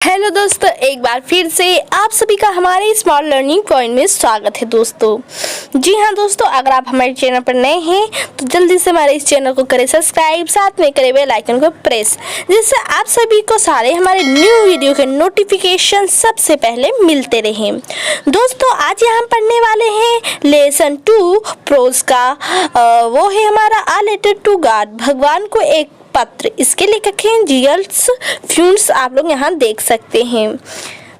Hello दोस्तों, एक बार फिर से आप सभी का हमारे स्मॉल लर्निंग पॉइंट में स्वागत है दोस्तों। जी हाँ दोस्तों, अगर आप हमारे चैनल पर नए हैं तो जल्दी से हमारे इस चैनल को करें सब्सक्राइब, साथ में करें बेल आइकन को प्रेस, जिससे आप सभी को सारे हमारे न्यू वीडियो के नोटिफिकेशन सबसे पहले मिलते रहें। दोस्तों आज यहाँ पढ़ने वाले हैं लेसन 2 प्रोज का, वो है हमारा आ लेटर टू गॉड, भगवान को एक पत्र। इसके लेखक हैं जीएल्स फ्यून्स, आप लोग यहाँ देख सकते हैं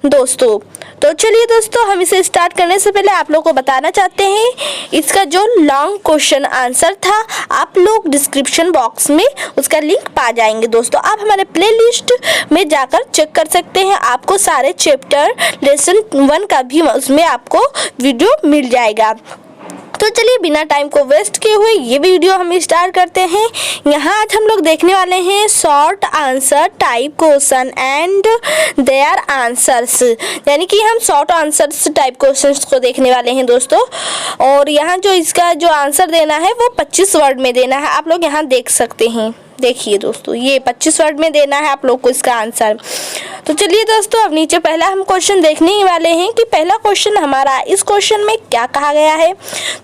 दोस्तों। तो चलिए दोस्तों, हम इसे स्टार्ट करने से पहले आप लोग को बताना चाहते हैं इसका जो लॉन्ग क्वेश्चन आंसर था, आप लोग डिस्क्रिप्शन बॉक्स में उसका लिंक पा जाएंगे। दोस्तों आप हमारे प्लेलिस्ट में जाकर चेक कर सकते हैं, आपको सारे चैप्टर लेसन 1 का भी उसमें आपको वीडियो मिल जाएगा। तो चलिए बिना टाइम को वेस्ट किए हुए ये वीडियो हम स्टार्ट करते हैं। यहाँ आज हम लोग देखने वाले हैं short answer type question and their answers, यानी कि हम शॉर्ट आंसर्स टाइप क्वेश्चंस को देखने वाले हैं दोस्तों। और यहाँ जो इसका जो आंसर देना है वो 25 वर्ड में देना है, आप लोग यहाँ देख सकते हैं। देखिए दोस्तों, ये 25 वर्ड में देना है आप लोग को इसका आंसर। तो चलिए दोस्तों, अब नीचे पहला हम क्वेश्चन देखने ही वाले हैं कि पहला क्वेश्चन हमारा इस क्वेश्चन में क्या कहा गया है।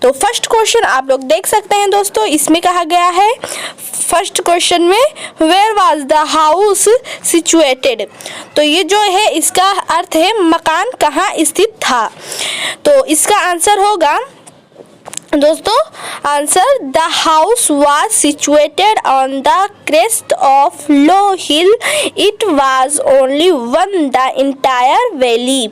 तो फर्स्ट क्वेश्चन आप लोग देख सकते हैं दोस्तों, इसमें कहा गया है फर्स्ट क्वेश्चन में where was the house situated. तो ये जो है इसका अर्थ है मकान कहाँ स्थित था। तो इसका आंसर होगा दोस्तों, answer the house was situated on the crest of low hill, it was only one the entire valley.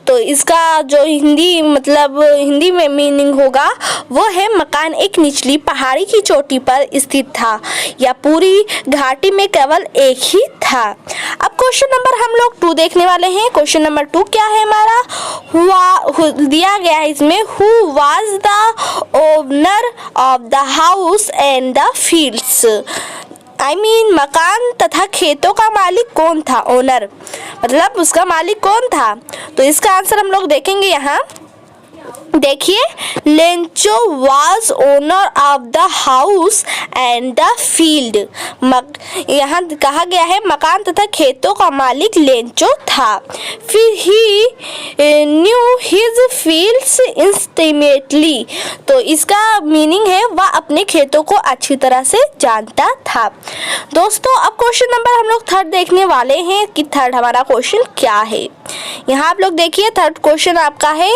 तो इसका जो हिंदी में मीनिंग होगा वो है मकान एक निचली पहाड़ी की चोटी पर स्थित था या पूरी घाटी में केवल एक ही था। अब क्वेश्चन नंबर हम लोग 2 देखने वाले हैं। क्वेश्चन नंबर 2 क्या है हमारा, दिया गया है इसमें who was the owner of the house and the fields. मकान तथा खेतों का मालिक कौन था। ओनर मतलब उसका मालिक कौन था। तो इसका आंसर हम लोग देखेंगे यहाँ। देखिए, Lencho was owner of the house and the field. यहाँ कहा गया है मकान तथा खेतों का मालिक लेंचो था। फिर ही न्यू हिज फील्ड्स इंस्टिमेटली। तो इसका मीनिंग है वह अपने खेतों को अच्छी तरह से जानता था। दोस्तों अब क्वेश्चन नंबर हम लोग 3 देखने वाले हैं कि 3 हमारा क्वेश्चन क्या है। यहाँ आप लोग देखिए, 3rd क्वेश्चन आपका है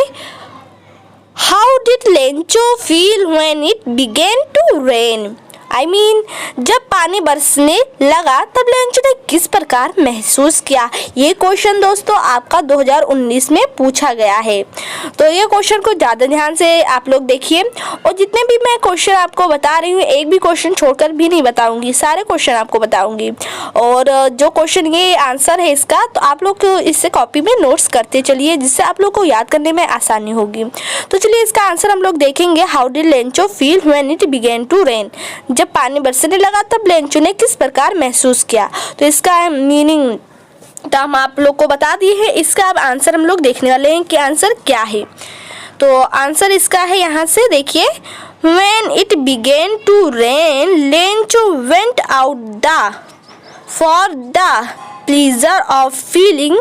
How did Lencho feel when it began to rain? जब पानी बरसने लगा तब लेंचो ने किस प्रकार महसूस किया। ये क्वेश्चन दोस्तों आपका 2019 में पूछा गया है। तो ये क्वेश्चन को ज़्यादा ध्यान से आप लोग देखिए, और जितने भी मैं क्वेश्चन आपको बता रही हूँ एक भी क्वेश्चन छोड़कर भी नहीं बताऊंगी, सारे क्वेश्चन आपको बताऊंगी। और जो क्वेश्चन ये आंसर है इसका, तो आप लोग इससे कॉपी में नोट्स करते चलिए, जिससे आप लोग को याद करने में आसानी होगी। तो चलिए इसका आंसर हम लोग देखेंगे। How did Lencho feel when it began to rain. जब पानी बरसने लगा तब लेंचो ने किस प्रकार महसूस किया। तो इसका मीनिंग तो हम आप लोग को बता दिए हैं। इसका अब आंसर हम लोग देखने वाले हैं कि आंसर क्या है। तो आंसर इसका है, यहाँ से देखिए, When it began to rain, Lencho went out for the pleasure of feeling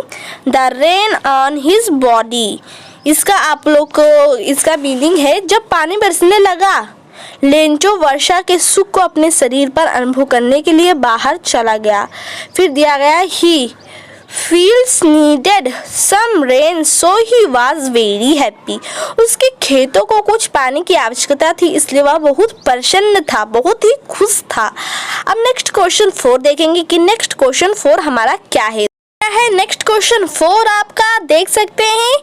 the rain on his body। इसका आप लोग को इसका मीनिंग है जब पानी बरसने लगा लेंचो वर्षा के सुख को अपने शरीर पर अनुभव करने के लिए बाहर चला गया। फिर दिया गया he fields needed some rain so he was very happy. उसके खेतों को कुछ पानी की आवश्यकता थी, इसलिए वह बहुत प्रसन्न था, बहुत ही खुश था। अब नेक्स्ट क्वेश्चन 4 देखेंगे कि नेक्स्ट क्वेश्चन 4 हमारा क्या है। नेक्स्ट क्वेश्चन 4 आपका देख सकते हैं।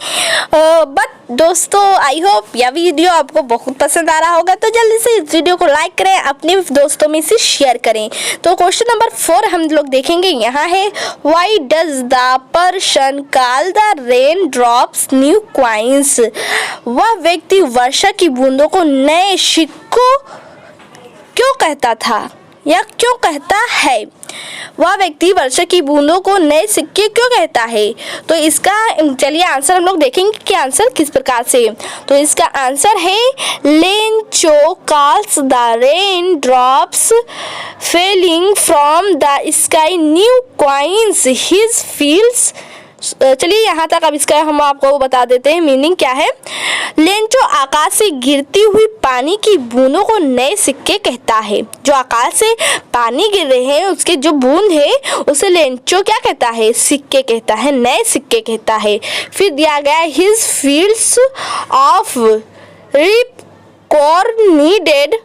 बट दोस्तों आई होप यह वीडियो आपको बहुत पसंद आ रहा होगा, तो जल्दी से इस वीडियो को लाइक करें, अपने दोस्तों में से शेयर करें। तो क्वेश्चन नंबर 4 हम लोग देखेंगे, यहाँ है why does the person call the rain drops new coins. वह व्यक्ति वर्षा की बूंदों को नए सिक्कों क्यों कहता था या क्यों कहता है। वह व्यक्ति वर्षा की बूंदों को नए सिक्के क्यों कहता है? तो इसका चलिए आंसर हम लोग देखेंगे कि आंसर किस प्रकार से। तो इसका आंसर है Lencho calls the rain drops falling from the sky new coins his feels. चलिए यहाँ तक अब इसका हम आपको बता देते हैं मीनिंग क्या है। लेंचो आकाश से गिरती हुई पानी की बूंदों को नए सिक्के कहता है। जो आकाश से पानी गिर रहे हैं उसके जो बूंद है उसे लेंचो क्या कहता है? सिक्के कहता है, नए सिक्के कहता है। फिर दिया गया his fields of ripe corn needed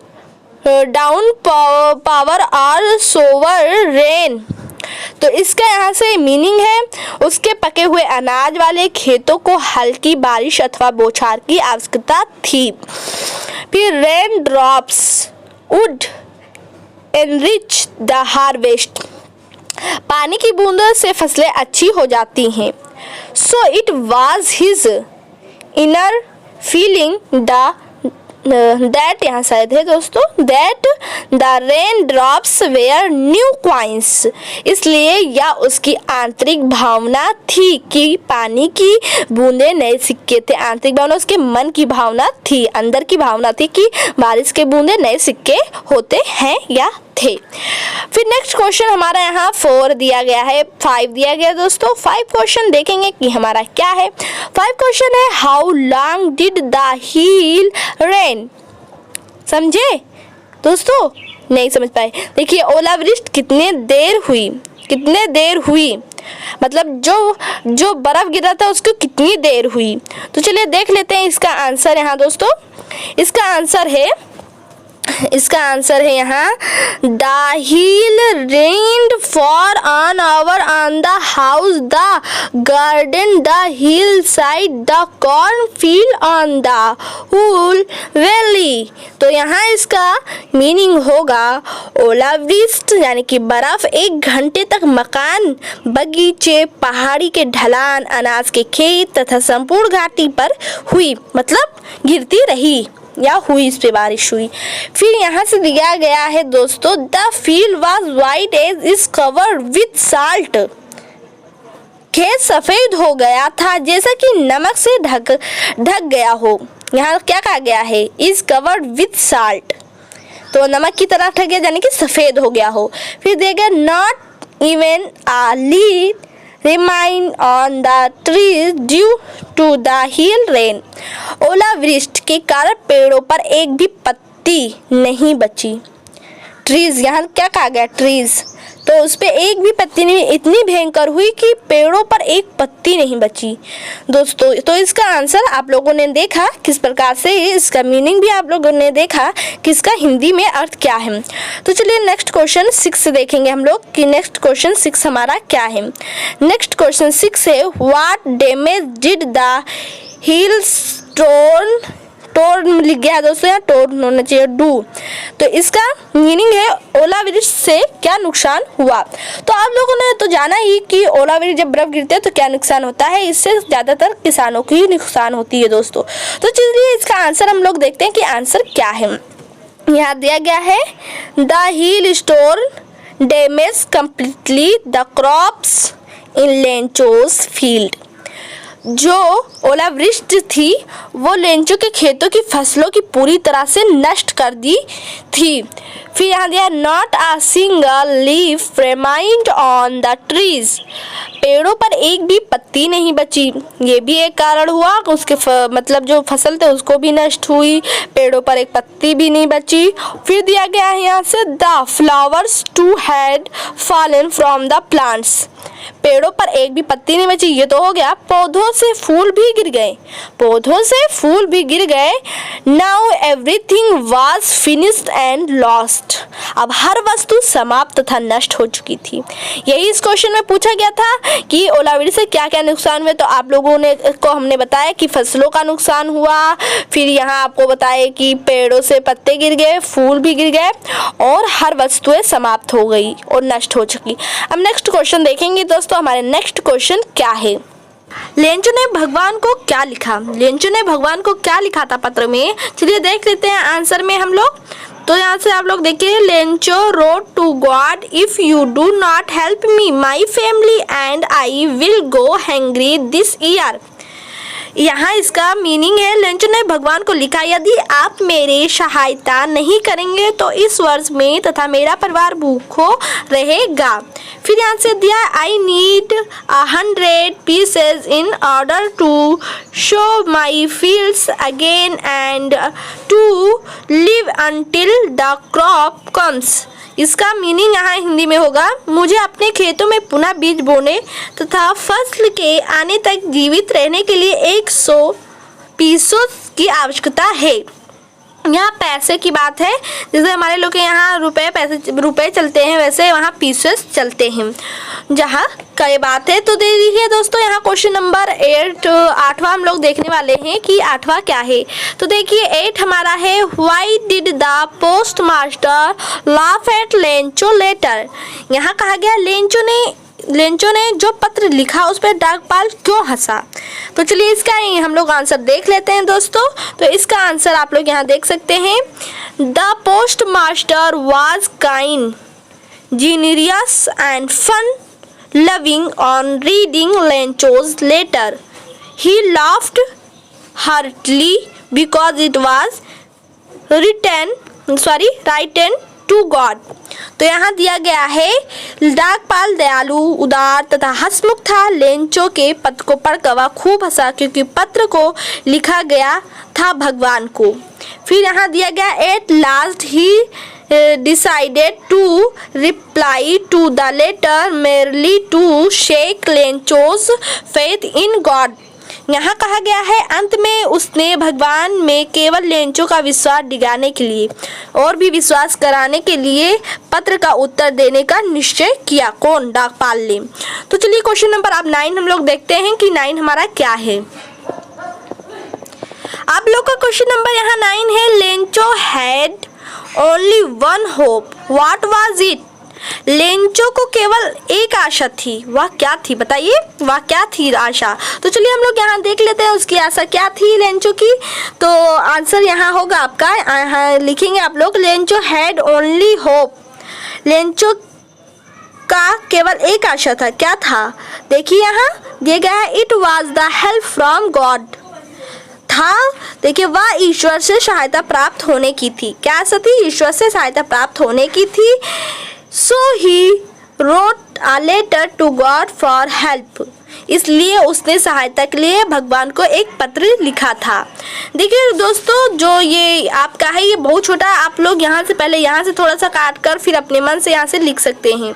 downpour और सोवर रेन। तो इसका यहाँ से मीनिंग है उसके पके हुए अनाज वाले खेतों को हल्की बारिश अथवा बौछार की आवश्यकता थी। फिर rain drops would enrich the harvest. पानी की बूंदों से फसलें अच्छी हो जाती हैं। So it was his inner feeling that यहाँ शायद है दोस्तों that the rain drops were new coins. इसलिए यह उसकी आंतरिक भावना थी कि पानी की बूंदे नए सिक्के थे। आंतरिक भावना उसके मन की भावना थी, अंदर की भावना थी कि बारिश के बूंदे नए सिक्के होते हैं या थे। फिर नेक्स्ट क्वेश्चन हमारा यहाँ 4 दिया गया है, 5 दिया गया दोस्तों। 5 क्वेश्चन देखेंगे कि हमारा क्या है। 5 क्वेश्चन है how long did the hail rain. समझे दोस्तों? नहीं समझ पाए? देखिए ओलावृष्टि कितने देर हुई मतलब जो बर्फ गिरा था उसको कितनी देर हुई। तो चलिए देख लेते हैं इसका आंसर यहाँ दोस्तों। इसका आंसर है यहाँ the hail rained for an hour on the house the garden the hill side the corn field on the whole valley. तो यहाँ इसका मीनिंग होगा ओलावृष्टि यानी कि बर्फ 1 घंटे तक मकान, बगीचे, पहाड़ी के ढलान, अनाज के खेत तथा संपूर्ण घाटी पर हुई, मतलब गिरती रही या हुई, इस पे बारिश हुई। फिर यहाँ से दिया गया है दोस्तों the field was white as is covered with salt. खेत सफेद हो गया था जैसा कि नमक से ढक गया हो। यहाँ क्या कहा गया है? इज कवर्ड विथ साल्ट, तो नमक की तरह ढक गया यानी कि सफेद हो गया हो। फिर देगा not even a leaf remain on the trees due to the hail rain. ओलावृष्टि के कारण पेड़ों पर एक भी पत्ती नहीं बची। ट्रीज यहाँ क्या कहा गया? ट्रीज, तो उस पर एक भी पत्ती नहीं, इतनी भयंकर हुई कि पेड़ों पर एक पत्ती नहीं बची दोस्तों। तो इसका आंसर आप लोगों ने देखा किस प्रकार से, इसका मीनिंग भी आप लोगों ने देखा कि इसका हिंदी में अर्थ क्या है। तो चलिए नेक्स्ट क्वेश्चन 6 देखेंगे हम लोग कि नेक्स्ट क्वेश्चन 6 हमारा क्या है। नेक्स्ट क्वेश्चन 6 है what damage did the hill stone. Torn लिख गया है दोस्तों, यहाँ टोर्न होना चाहिए डू। तो इसका मीनिंग है ओलावृष्टि से क्या नुकसान हुआ। तो आप लोगों ने तो जाना ही कि ओलावृष्टि जब बर्फ गिरती है तो क्या नुकसान होता है, इससे ज़्यादातर किसानों की नुकसान होती है दोस्तों। तो चलिए इसका आंसर हम लोग देखते हैं कि आंसर क्या है। यहाँ दिया गया है the hail storm damage completely the crops in Lencho's field. जो ओलावृष्टि थी वो लेंचो के खेतों की फसलों की पूरी तरह से नष्ट कर दी थी। फिर यहाँ दिया not a single leaf remind on the trees. पेड़ों पर एक भी पत्ती नहीं बची, ये भी एक कारण हुआ। उसके मतलब जो फसल थे उसको भी नष्ट हुई, पेड़ों पर एक पत्ती भी नहीं बची। फिर दिया गया है यहाँ से the flowers too had fallen from the plants. पेड़ों पर एक भी पत्ती नहीं बची, ये तो हो गया। पौधों से फूल भी गिर गए। Now everything was finished and lost. अब हर वस्तु समाप्त तथा नष्ट हो चुकी थी। यही इस क्वेश्चन में पूछा गया था कि ओलावृष्टि से क्या क्या नुकसान हुए। तो आप लोगों ने को हमने बताया कि फसलों का नुकसान हुआ, फिर यहाँ आपको बताया कि पेड़ों से पत्ते गिर गए, फूल भी गिर गए और हर वस्तुएं समाप्त हो गई और नष्ट हो चुकी। अब नेक्स्ट क्वेश्चन देखेंगे दोस्तों। हमारे नेक्स्ट क्वेश्चन क्या है? लेंचो ने भगवान को क्या लिखा? लेंचो ने भगवान को क्या लिखा था पत्र में? चलिए देख लेते हैं आंसर में हम लोग। तो यहाँ से आप लोग देखिए, Lencho wrote to God, if you do not help me my family and I will go hungry this year. यहाँ इसका मीनिंग है, लेंचो ने भगवान को लिखा, यदि आप मेरी सहायता नहीं करेंगे तो इस वर्ष में तथा मेरा परिवार भूखो रहेगा। फिर यहाँ से दिया, I need 100 pieces in order to sow my fields again and to live until the crop comes। इसका मीनिंग यहाँ हिंदी में होगा, मुझे अपने खेतों में पुनः बीज बोने तथा फसल के आने तक जीवित रहने के लिए 100 पीसों की आवश्यकता है। यहाँ पैसे की बात है, जैसे हमारे लोग के यहाँ रुपए चलते हैं, वैसे वहाँ पीसेस चलते हैं। जहाँ का ये बात है, तो दे दीजिए दोस्तों यहाँ क्वेश्चन नंबर 8वां हम लोग देखने वाले हैं कि 8वां क्या है। तो देखिए 8 हमारा है, why did the post master laugh at Lencho letter. यहाँ कहा गया लेंचो ने जो पत्र लिखा उस पर डाकपाल क्यों हंसा। तो चलिए इसका हम लोग आंसर देख लेते हैं दोस्तों। तो इसका आंसर आप लोग यहाँ देख सकते हैं, the post master was kind, genius and fun loving on reading Lencho's letter. He laughed heartily because it was written to God. तो यहाँ दिया गया है, डाकपाल दयालु, उदार तथा हंसमुख था। लेंचो के पत्र को पढ़कर वह खूब हंसा क्योंकि पत्र को लिखा गया था भगवान को। फिर यहाँ दिया गया, at last he decided to reply to the letter merely to shake Lencho's faith in God। यहाँ कहा गया है, अंत में उसने भगवान में केवल लेंचो का विश्वास दिलाने के लिए और भी विश्वास कराने के लिए पत्र का उत्तर देने का निश्चय किया। कौन? डाकपाल ने। तो चलिए क्वेश्चन नंबर अब 9 हम लोग देखते हैं कि 9 हमारा क्या है। आप लोग का क्वेश्चन नंबर यहाँ 9 है, Lencho had only one hope, what was it. Lencho को केवल एक आशा थी, वह क्या थी बताइए, वह क्या थी आशा। तो चलिए हम लोग यहाँ देख लेते हैं उसकी आशा क्या थी लेंचो की। तो आंसर यहाँ होगा आपका, यहाँ लिखेंगे आप लोग, Lencho had only hope. Lencho का केवल एक आशा था, क्या था देखिए यहाँ दिया गया है, it was the help from God था। देखिए वह ईश्वर से सहायता प्राप्त होने की थी, क्या आशा थी, ईश्वर से सहायता प्राप्त होने की थी। So he wrote a letter to God for help, इसलिए उसने सहायता के लिए भगवान को एक पत्र लिखा था। देखिए दोस्तों, जो ये आपका है ये बहुत छोटा, आप लोग यहाँ से पहले यहाँ से थोड़ा सा काट कर फिर अपने मन से यहाँ से लिख सकते हैं।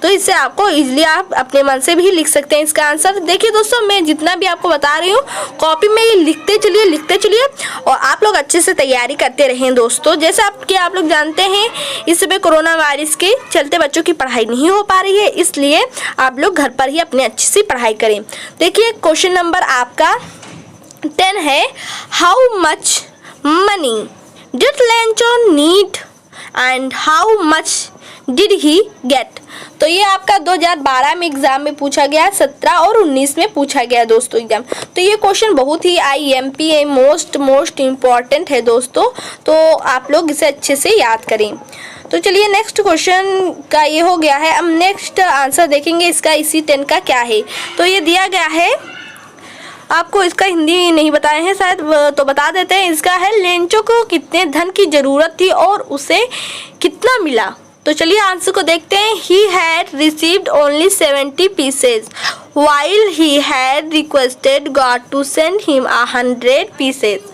तो इससे आपको इजीली आप अपने मन से भी लिख सकते हैं इसका आंसर। देखिए दोस्तों, मैं जितना भी आपको बता रही हूँ कॉपी में ये लिखते चलिए और आप लोग अच्छे से तैयारी करते रहें दोस्तों। जैसे आप लोग जानते हैं इस समय कोरोना वायरस के चलते बच्चों की पढ़ाई नहीं हो पा रही है, इसलिए आप लोग घर पर ही अपने अच्छी सी पढ़ाई करें। देखिए क्वेश्चन नंबर आपका 10 है, how much money did Lencho need and how much did he get. तो ये आपका 2012 में एग्जाम में पूछा गया, 17 और 19 में पूछा गया दोस्तों एग्जाम। तो ये क्वेश्चन बहुत ही IMP मोस्ट इम्पॉर्टेंट है दोस्तों, तो आप लोग इसे अच्छे से याद करें। तो चलिए नेक्स्ट क्वेश्चन का ये हो गया है। अब नेक्स्ट आंसर देखेंगे इसका, इसी 10 का क्या है। तो ये दिया गया है, आपको इसका हिंदी नहीं बताए हैं शायद, तो बता देते हैं। इसका है, लेंचो को कितने धन की ज़रूरत थी और उसे कितना मिला। तो चलिए आंसर को देखते हैं। He had received only 70 pieces while he had requested God to send him 100 pieces।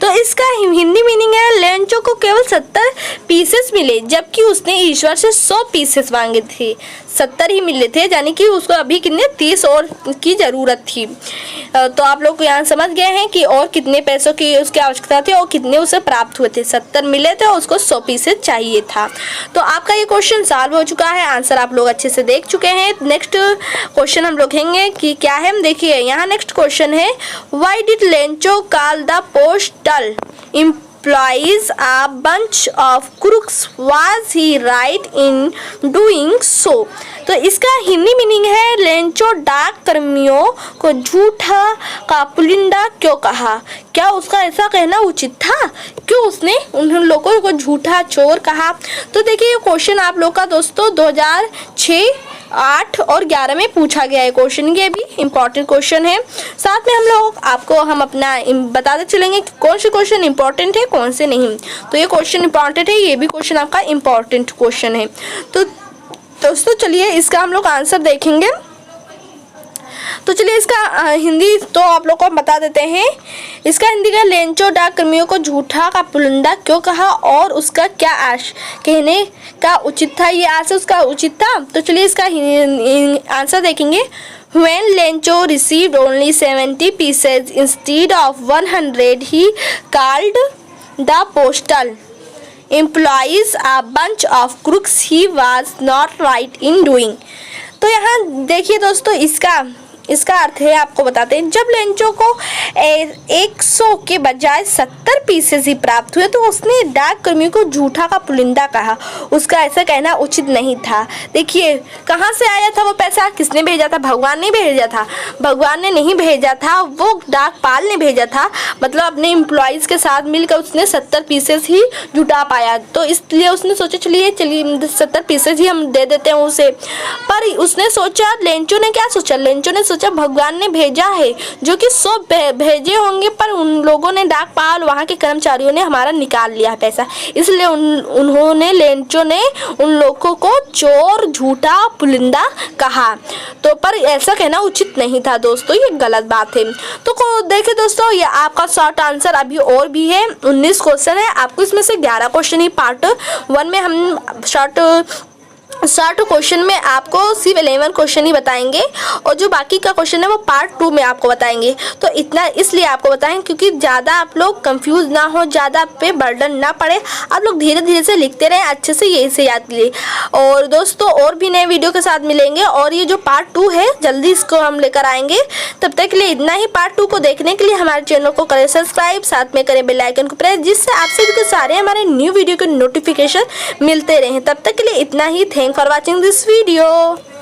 तो इसका हिंदी मीनिंग है, लेंचो को केवल 70 पीसेस मिले जबकि उसने ईश्वर से 100 पीसेस मांगे थे। 70 ही मिले थे, यानी कि उसको अभी कितने 30 और की ज़रूरत थी। तो आप लोग यहाँ समझ गए हैं कि और कितने पैसों की उसकी आवश्यकता थी और कितने उसे प्राप्त हुए थे। 70 मिले थे और उसको 100 पीसेस चाहिए था। तो आपका ये क्वेश्चन सॉल्व हो चुका है, आंसर आप लोग अच्छे से देख चुके हैं। नेक्स्ट क्वेश्चन हम लोग देखेंगे कि क्या है। देखिए यहाँ नेक्स्ट क्वेश्चन है, why did Lencho call the postal employs a bunch of crooks. Was he right in doing so? तो इसका हिंदी मीनिंग है लेंचो डाक कर्मियों को झूठा का पुलिंदा क्यों कहा। क्या उसका ऐसा कहना उचित था? क्यों उसने उन लोगों को झूठा चोर कहा? तो देखिए ये क्वेश्चन आप लोग का दोस्तों 2006, 8 और 11 में पूछा गया है क्वेश्चन। ये भी इम्पोर्टेंट क्वेश्चन है। साथ में हम अपना बताते चलेंगे कि कौन से क्वेश्चन इंपॉर्टेंट है कौन से नहीं। तो ये क्वेश्चन इंपॉर्टेंट है, ये भी क्वेश्चन आपका इम्पॉर्टेंट क्वेश्चन है। तो दोस्तों चलिए इसका हम लोग आंसर देखेंगे। तो चलिए इसका हिंदी तो आप लोग को बता देते हैं। इसका हिंदी का लेंचो डाक कर्मियों को झूठा का पुलिंदा क्यों कहा और उसका क्या कहने का उचित था। ये आंसर उसका उचित था। तो चलिए इसका आंसर देखेंगे। When Lencho received only 70 pieces instead of 100, he called the postal employees a bunch of crooks he was not right in doing। तो यहाँ देखिए दोस्तों इसका अर्थ है, आपको बताते हैं। जब लेंचो को 100 के बजाय 70 पीसेस ही प्राप्त हुए तो उसने डाक कर्मियों को झूठा का पुलिंदा कहा। उसका ऐसा कहना उचित नहीं था। देखिए कहाँ से आया था वो पैसा, किसने भेजा था? भगवान ने भेजा था। भगवान ने नहीं भेजा था, वो डाकपाल ने भेजा था। मतलब अपने एम्प्लॉयज़ के साथ मिलकर उसने 70 पीसेस ही जुटा पाया। तो इसलिए उसने सोचा चलिए 70 पीसेस ही हम दे देते हैं उसे। पर उसने सोचा, लेंचो ने क्या सोचा? लेंचो ने सोचा भगवान ने भेजा है, जो कि 100 भेजे होंगे, पर उन लोगों ने डाकपाल वहाँ के कर्मचारियों ने हमारा निकाल लिया पैसा। इसलिए उन्होंने लेंचो ने उन लोगों को चोर झूठा पुलिंदा कहा। तो पर ऐसा कहना उचित नहीं था दोस्तों, ये गलत बात है। तो देखिए दोस्तों ये आपका शॉर्ट आंसर अभी और भी है। 19 क्वेश्चन है, आपको इसमें से 11 क्वेश्चन ही पार्ट 1 में हम शॉर्ट क्वेश्चन में आपको सिर्फ 11 क्वेश्चन ही बताएंगे और जो बाकी का क्वेश्चन है वो पार्ट 2 में आपको बताएंगे। तो इतना इसलिए आपको बताएं क्योंकि ज़्यादा आप लोग कंफ्यूज ना हो, ज़्यादा आप पे बर्डन ना पड़े। आप लोग धीरे धीरे से लिखते रहें, अच्छे से यही से याद लिए। और दोस्तों और भी नए वीडियो के साथ मिलेंगे और ये जो पार्ट 2 है जल्दी इसको हम लेकर आएंगे। तब तक के लिए इतना ही। पार्ट 2 को देखने के लिए हमारे चैनल को करें सब्सक्राइब, साथ में करें बेल आइकन को प्रेस, जिससे आप सभी को सारे हमारे न्यू वीडियो के नोटिफिकेशन मिलते रहें। तब तक के लिए इतना ही। Thanks for watching this video.